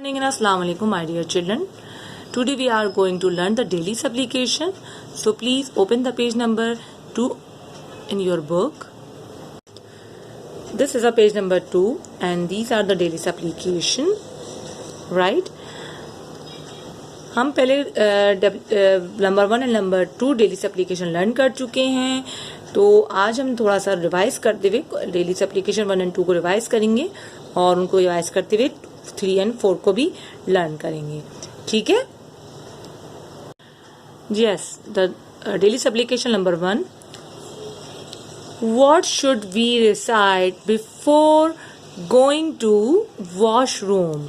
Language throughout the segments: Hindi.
Morning and Assalamu alaikum, my dear children. Today we are going to learn the daily supplication. So please open the page number 2 in your book. This is a page number 2 and these are the daily supplication. Right? हम पहले number 1 and number 2 daily supplication learn कर चुके हैं. तो आज हम थोड़ा सा रिवाइज करते हुए डेली सप्लीकेशन 1 एंड 2 को रिवाइज करेंगे और उनको रिवाइज करते हुए 3 एंड 4 को भी लर्न करेंगे. ठीक है. Yes, the daily supplication number 1. What should we recite before going to washroom.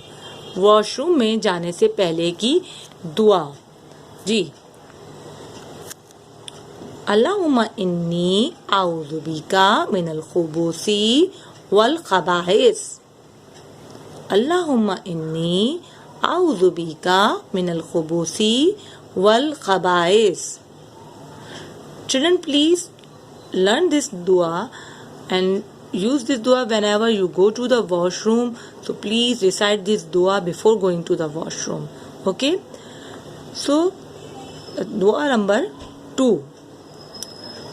Washroom में जाने से पहले की दुआ. जी. अल्लाहुम्मा इन्नी आऊज़ु बिका मिनल खुबूसी वल खबाइस. अल्लाहुम्मा इन्नी आऊज़ु बिका मिनल खुबूसी वल खबाइस. Children, please learn this dua and use this dua whenever you go to the washroom. So please recite this dua before going to the washroom. Okay. So dua number 2.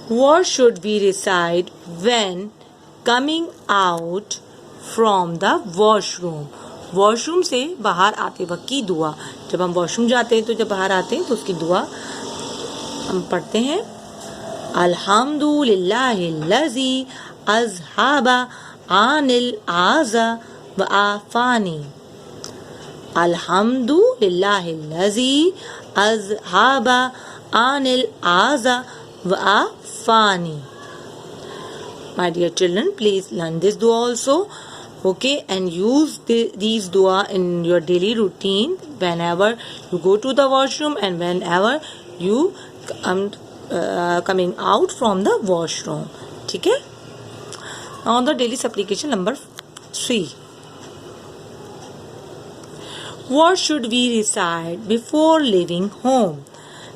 What should we recite when coming out from the washroom? Washroom से बाहर आते वक्त की दुआ. जब हम वॉशरूम जाते हैं तो जब बाहर आते हैं तो उसकी दुआ हम पढ़ते हैं. अल्हम्दुलिल्लाहिल्लज़ी अज़हबा आनिल आज़ा व आफ़ानी. अल्हम्दुलिल्लाहिल्लज़ी अज़हबा आनिल आज़ा व आफ़ानी. My dear children, please learn this dua also. Okay, and use these dua in your daily routine whenever you go to the washroom and whenever you coming out from the washroom. ठीक है. Now the daily supplication number 3. What should we recite before leaving home?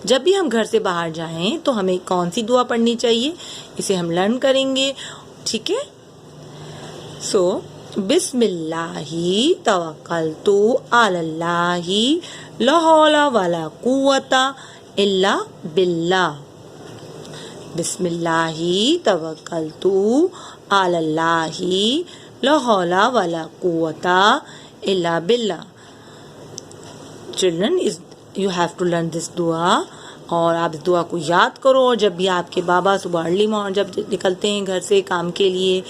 जब भी हम घर से बाहर जाएं तो हमें कौन सी दुआ पढ़नी चाहिए, इसे हम लर्न करेंगे. ठीक है. सो बिस्मिल्लाही तवक्कलतु अलल्लाही ला हौला वला कुव्वता इल्ला बिल्लाह. बिस्मिल्लाही तवक्कलतु अलल्लाही ला हौला वला कुव्वता इल्ला बिल्लाह. Children, you have to learn this dua और आप इस दुआ को याद करो. और जब भी आपके बाबा सुबह अर्ली मॉर्निंग जब निकलते हैं घर से काम के लिए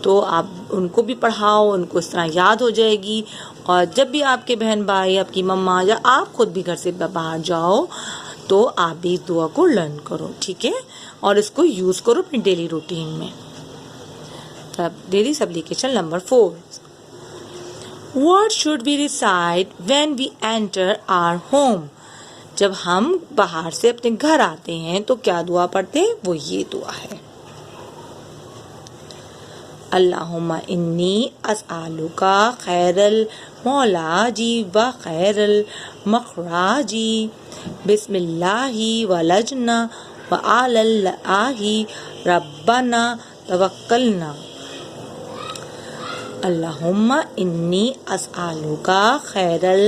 तो आप उनको भी पढ़ाओ, उनको इस तरह याद हो जाएगी. और जब भी आपके बहन भाई, आपकी मम्मा या आप खुद भी घर से बाहर जाओ तो आप भी इस दुआ को लर्न करो. ठीक है. और इसको यूज़ करो अपनी डेली रूटीन में. तब daily supplication number 4. What should we recite when we enter our home? जब हम बाहर से अपने घर आते हैं तो क्या दुआ पढ़ते हैं? वो ये दुआ है. अल्लाहुम्मा इन्नी अस्अलुका खैरल मौलाजी व खैरल मखराजी. बिस्मिल्लाही वलजना व अलल्लाही रब्बना तवक्कलना. अल्लाहुम्मा इन्नी अस्अलुका खैरल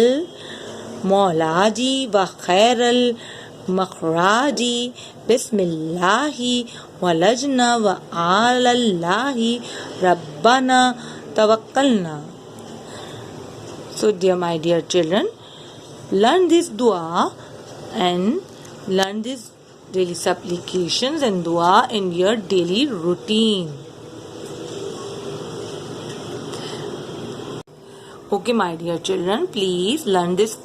मौलाजी व खैरल मखराजी. बिस्मिल्लाही वलजना व अलल्लाही रब्बना तवक्कलना. So dear my dear children, learn this dua and learn this daily supplications and dua in your daily routine. Okay, my dear children, please learn this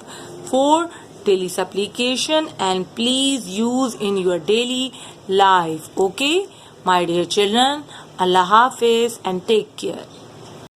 4 daily supplication and please use in your daily life. Okay, my dear children, Allah Hafiz and take care.